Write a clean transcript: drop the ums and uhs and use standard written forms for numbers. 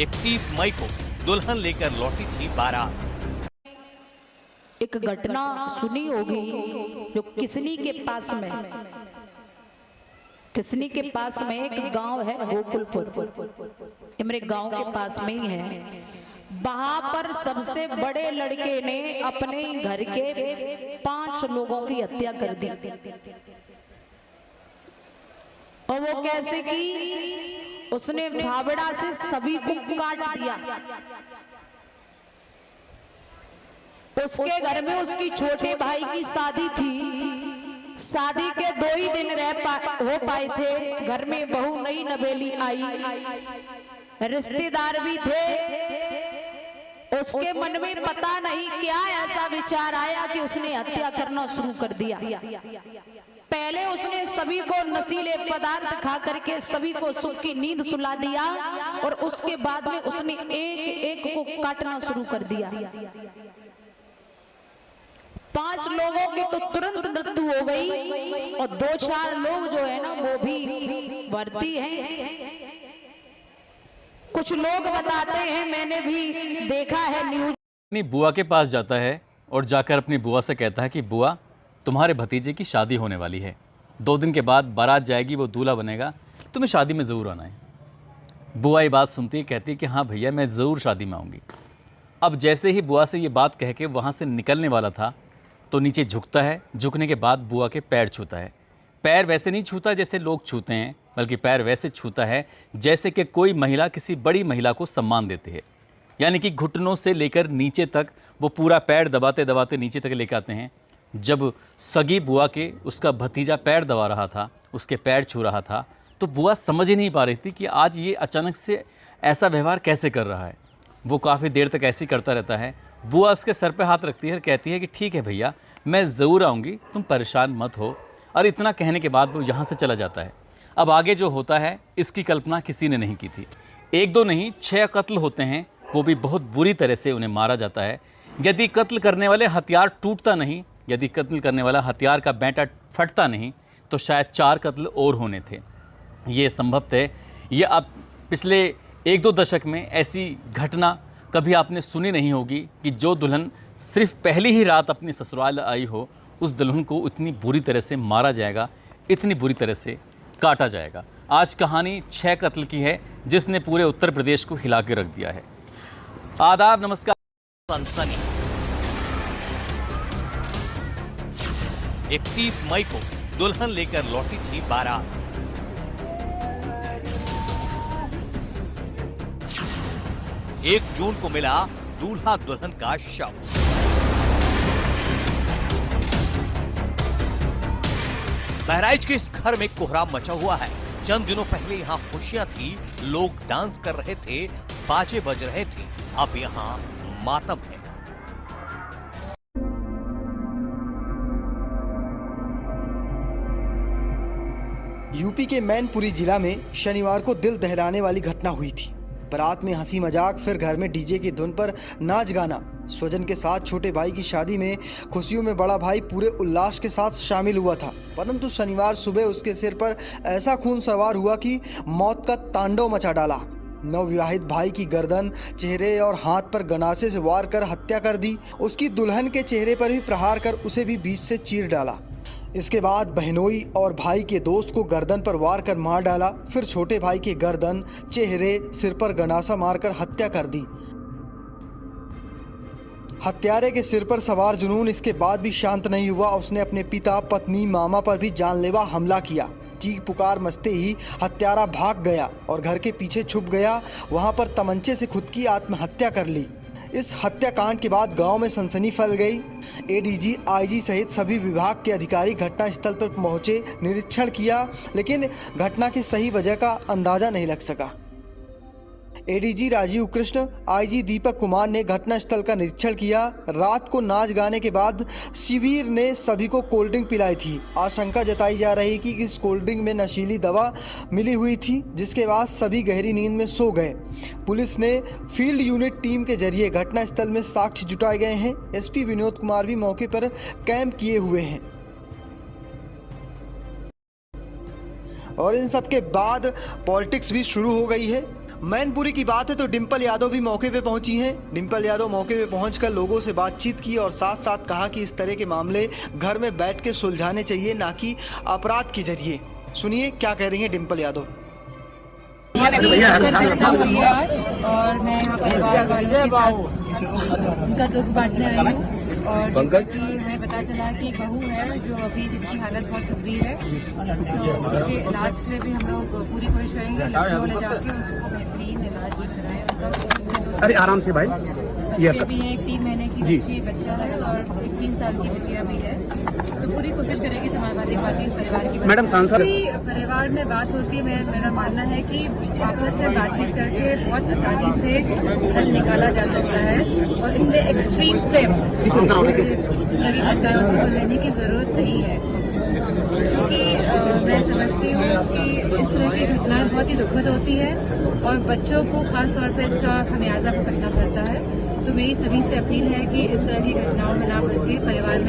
31 मई को दुल्हन लेकर लौटी थी बारात। एक घटना सुनी होगी जो किसनी के पास में, किसनी के पास में एक गांव है गोकुलपुर, ये मेरे गांव के पास में ही है। वहां पर सबसे बड़े लड़के ने अपने घर के 5 लोगों की हत्या कर दी। और वो कैसे की? उसने फावड़ा से सभी को काट दिया। उसके घर में उसकी छोटे भाई की शादी थी। शादी के 2 ही दिन हो पाए थे। घर में बहू नई नवेली आई, रिश्तेदार भी थे। उसके मन में पता नहीं क्या ऐसा विचार आया कि उसने हत्या करना शुरू कर दिया। पहले उसने सभी को नशीले पदार्थ खा करके सभी को सुख की नींद सुला दिया और उसके बाद में उसने एक एक को काटना शुरू कर दिया। 5 लोगों की तो तुरंत मृत्यु हो गई और 2-4 लोग जो है ना वो भी भर्ती हैं। कुछ लोग बताते हैं, मैंने भी देखा है न्यूज। अपनी बुआ के पास जाता है और जाकर अपनी बुआ से कहता है कि बुआ, तुम्हारे भतीजे की शादी होने वाली है, 2 दिन के बाद बारात जाएगी, वो दूल्हा बनेगा, तुम्हें शादी में ज़रूर आना है। बुआ ये बात सुनती है, कहती है कि हाँ भैया, मैं ज़रूर शादी में आऊँगी। अब जैसे ही बुआ से ये बात कह के वहाँ से निकलने वाला था तो नीचे झुकता है। झुकने के बाद बुआ के पैर छूता है। पैर वैसे नहीं छूता जैसे लोग छूते हैं, बल्कि पैर वैसे छूता है जैसे कि कोई महिला किसी बड़ी महिला को सम्मान देती है। यानी कि घुटनों से लेकर नीचे तक वो पूरा पैर दबाते दबाते नीचे तक लेकर आते हैं। जब सगी बुआ के उसका भतीजा पैर दबा रहा था, उसके पैर छू रहा था, तो बुआ समझ ही नहीं पा रही थी कि आज ये अचानक से ऐसा व्यवहार कैसे कर रहा है। वो काफ़ी देर तक ऐसे ही करता रहता है। बुआ उसके सर पे हाथ रखती है और कहती है कि ठीक है भैया, मैं ज़रूर आऊँगी, तुम परेशान मत हो। और इतना कहने के बाद वो यहाँ से चला जाता है। अब आगे जो होता है इसकी कल्पना किसी ने नहीं की थी। 1-2 नहीं, 6 कत्ल होते हैं, वो भी बहुत बुरी तरह से उन्हें मारा जाता है। यदि कत्ल करने वाले हथियार टूटता नहीं, यदि कत्ल करने वाला हथियार का बेंटा फटता नहीं, तो शायद 4 कत्ल और होने थे। ये संभव थे। ये अब पिछले 1-2 दशक में ऐसी घटना कभी आपने सुनी नहीं होगी कि जो दुल्हन सिर्फ पहली ही रात अपने ससुराल आई हो, उस दुल्हन को इतनी बुरी तरह से मारा जाएगा, इतनी बुरी तरह से काटा जाएगा। आज कहानी 6 कत्ल की है जिसने पूरे उत्तर प्रदेश को हिला के रख दिया है। आदाब, नमस्कार। सनसनी 31 मई को दुल्हन लेकर लौटी थी बारात। 1 जून को मिला दूल्हा दुल्हन का शव। बहराइच के इस घर में कोहराम मचा हुआ है। चंद दिनों पहले यहाँ खुशियां थी, लोग डांस कर रहे थे, बाजे बज रहे थे। अब यहाँ मातम है। यूपी के मैनपुरी जिला में शनिवार को दिल दहलाने वाली घटना हुई थी। बारात में हंसी मजाक, फिर घर में डीजे की धुन पर नाच गाना। स्वजन के साथ छोटे भाई की शादी में खुशियों में बड़ा भाई पूरे उल्लास के साथ शामिल हुआ था, परंतु शनिवार सुबह उसके सिर पर ऐसा खून सवार हुआ कि मौत का तांडव मचा डाला। नवविवाहित भाई की गर्दन, चेहरे और हाथ पर गंडासे से वार कर हत्या कर दी। उसकी दुल्हन के चेहरे पर भी प्रहार कर उसे भी बीच से चीर डाला। इसके बाद बहनोई और भाई के दोस्त को गर्दन पर वार कर मार डाला। फिर छोटे भाई के गर्दन, चेहरे, सिर पर गंडासा मारकर हत्या कर दी। हत्यारे के सिर पर सवार जुनून इसके बाद भी शांत नहीं हुआ। उसने अपने पिता, पत्नी, मामा पर भी जानलेवा हमला किया। चीख पुकार मचते ही हत्यारा भाग गया और घर के पीछे छुप गया। वहां पर तमंचे से खुद की आत्महत्या कर ली। इस हत्याकांड के बाद गांव में सनसनी फैल गई। एडीजी, आईजी सहित सभी विभाग के अधिकारी घटनास्थल पर पहुंचे, निरीक्षण किया, लेकिन घटना की सही वजह का अंदाजा नहीं लग सका। एडीजी राजीव कृष्ण, आईजी दीपक कुमार ने घटनास्थल का निरीक्षण किया। रात को नाच गाने के बाद शिविर ने सभी को कोल्ड ड्रिंक पिलाई थी। आशंका जताई जा रही कि इस कोल्ड ड्रिंक में नशीली दवा मिली हुई थी, जिसके बाद सभी गहरी नींद में सो गए। पुलिस ने फील्ड यूनिट टीम के जरिए घटनास्थल में साक्ष्य जुटाए गए हैं। एसपी विनोद कुमार भी मौके पर कैंप किए हुए हैं। और इन सब के बाद पॉलिटिक्स भी शुरू हो गई है। मैनपुरी की बात है तो डिंपल यादव भी मौके पे पहुंची हैं। डिंपल यादव मौके पे पहुंचकर लोगों से बातचीत की और साथ साथ कहा कि इस तरह के मामले घर में बैठ के सुलझाने चाहिए, ना कि अपराध के जरिए। सुनिए क्या कह रही हैं डिंपल यादव। घटना हुई है आज और मैं यहाँ परिवार वालों के साथ उनका दुख बांटने आई हूँ। और जैसे कि हमें पता चला कि एक बहू है जो अभी जिसकी हालत बहुत गंभीर है, तो उसके इलाज के लिए भी हम लोग पूरी कोशिश करेंगे लखनऊ ले जाके उसको बेहतरीन इलाज कराएं। उनका अरे आराम से भाई, बच्चे भी हैं, एक 3 महीने की बच्चा है और एक 3 साल की बिटिया भी है। तो पूरी कोशिश करेगी समाजवादी पार्टी इस परिवार की। मैडम सांसद परिवार में बात होती है, मेरा मानना है कि आपस में बातचीत करके बहुत आसानी से हल निकाला जा सकता है और इतने एक्सट्रीम स्टेप्स इस तरह की घटनाओं को लेने की जरूरत नहीं है, क्योंकि मैं समझती हूँ कि इस तरह की घटनाएं बहुत ही दुखद होती है और बच्चों को खास तौर पर इसका खमियाजा भुगतना पड़ता है। तो मेरी सभी से अपील है कि इस तरह